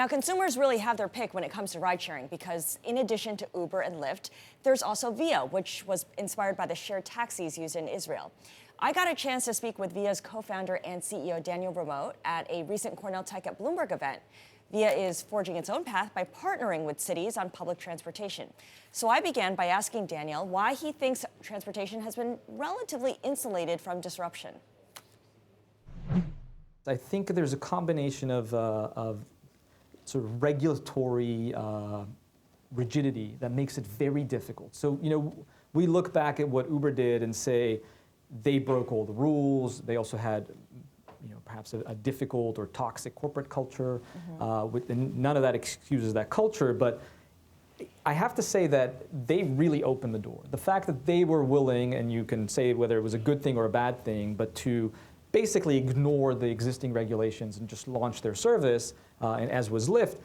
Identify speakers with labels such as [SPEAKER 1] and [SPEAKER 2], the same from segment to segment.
[SPEAKER 1] Now, consumers really have their pick when it comes to ride-sharing because in addition to Uber and Lyft, there's also Via, which was inspired by the shared taxis used in Israel. I got a chance to speak with Via's co-founder and CEO Daniel Ramot at a recent Cornell Tech at Bloomberg event. Via is forging its own path by partnering with cities on public transportation. So I began by asking Daniel why he thinks transportation has been relatively insulated from disruption.
[SPEAKER 2] I think there's a combination of sort of regulatory rigidity that makes it very difficult. So, we look back at what Uber did and say they broke all the rules. They also had, perhaps a difficult or toxic corporate culture. And none of that excuses that culture, but I have to say that they really opened the door. The fact that they were willing, and you can say whether it was a good thing or a bad thing, but to basically ignore the existing regulations and just launch their service, and as was Lyft,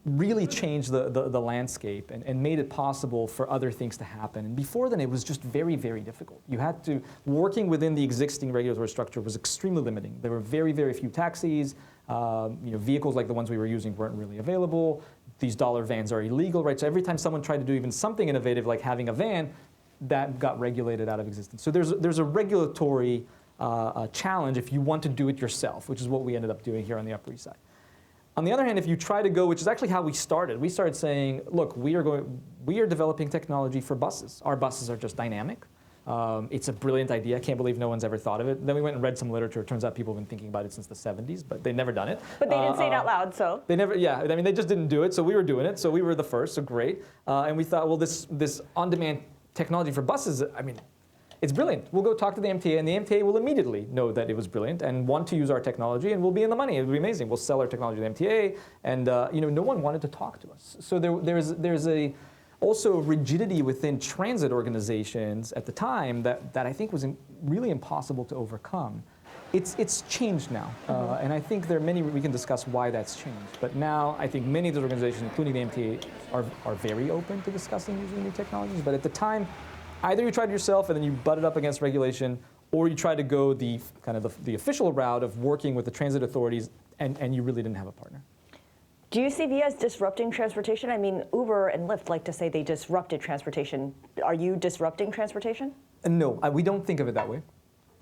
[SPEAKER 2] really changed the landscape and made it possible for other things to happen. And before then, it was just very, very difficult. You had to, working within the existing regulatory structure was extremely limiting. There were very, very few taxis. Vehicles like the ones we were using weren't really available. These dollar vans are illegal, right? So every time someone tried to do even something innovative like having a van, that got regulated out of existence. So there's a regulatory challenge if you want to do it yourself, which is what we ended up doing here on the Upper East Side. On the other hand, if you try to go, which is actually how we started saying, look, we are developing technology for buses. Our buses are just dynamic. It's a brilliant idea. I can't believe no one's ever thought of it. Then we went and read some literature. It turns out people have been thinking about it since the 70s, but they've never done it.
[SPEAKER 3] But they didn't say it out loud, so.
[SPEAKER 2] They never, yeah, I mean, they just didn't do it, so we were doing it. So we were the first, so great. And we thought, well, this on-demand technology for buses, I mean, it's brilliant. We'll go talk to the MTA, and the MTA will immediately know that it was brilliant and want to use our technology, and we'll be in the money. It'll be amazing. We'll sell our technology to the MTA, and no one wanted to talk to us. So there's also a rigidity within transit organizations at the time that I think was really impossible to overcome. It's changed now, and I think there are many, we can discuss why that's changed. But now I think many of those organizations, including the MTA, are very open to discussing using new technologies. But at the time, either you tried it yourself and then you butted up against regulation, or you tried to go the official route of working with the transit authorities, and you really didn't have a partner.
[SPEAKER 3] Do you see Via as disrupting transportation? I mean, Uber and Lyft like to say they disrupted transportation. Are you disrupting transportation?
[SPEAKER 2] No, we don't think of it that way.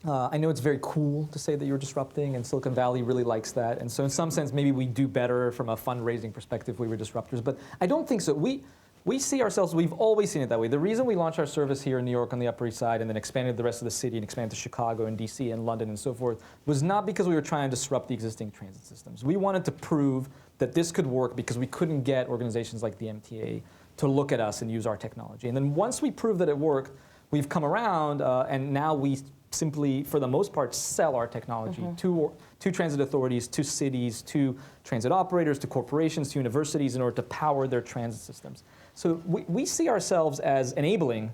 [SPEAKER 2] I know it's very cool to say that you're disrupting, and Silicon Valley really likes that. And so in some sense, maybe we do better from a fundraising perspective if we were disruptors. But I don't think so. We see ourselves, we've always seen it that way. The reason we launched our service here in New York on the Upper East Side and then expanded the rest of the city and expanded to Chicago and DC and London and so forth was not because we were trying to disrupt the existing transit systems. We wanted to prove that this could work because we couldn't get organizations like the MTA to look at us and use our technology. And then once we proved that it worked, we've come around and now we simply, for the most part, sell our technology to transit authorities, to cities, to transit operators, to corporations, to universities in order to power their transit systems. So we see ourselves as enabling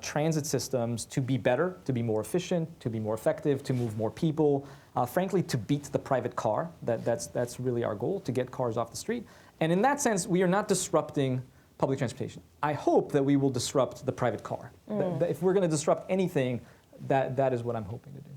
[SPEAKER 2] transit systems to be better, to be more efficient, to be more effective, to move more people, frankly, to beat the private car. That's really our goal, to get cars off the street. And in that sense, we are not disrupting public transportation. I hope that we will disrupt the private car. If we're going to disrupt anything, that is what I'm hoping to do.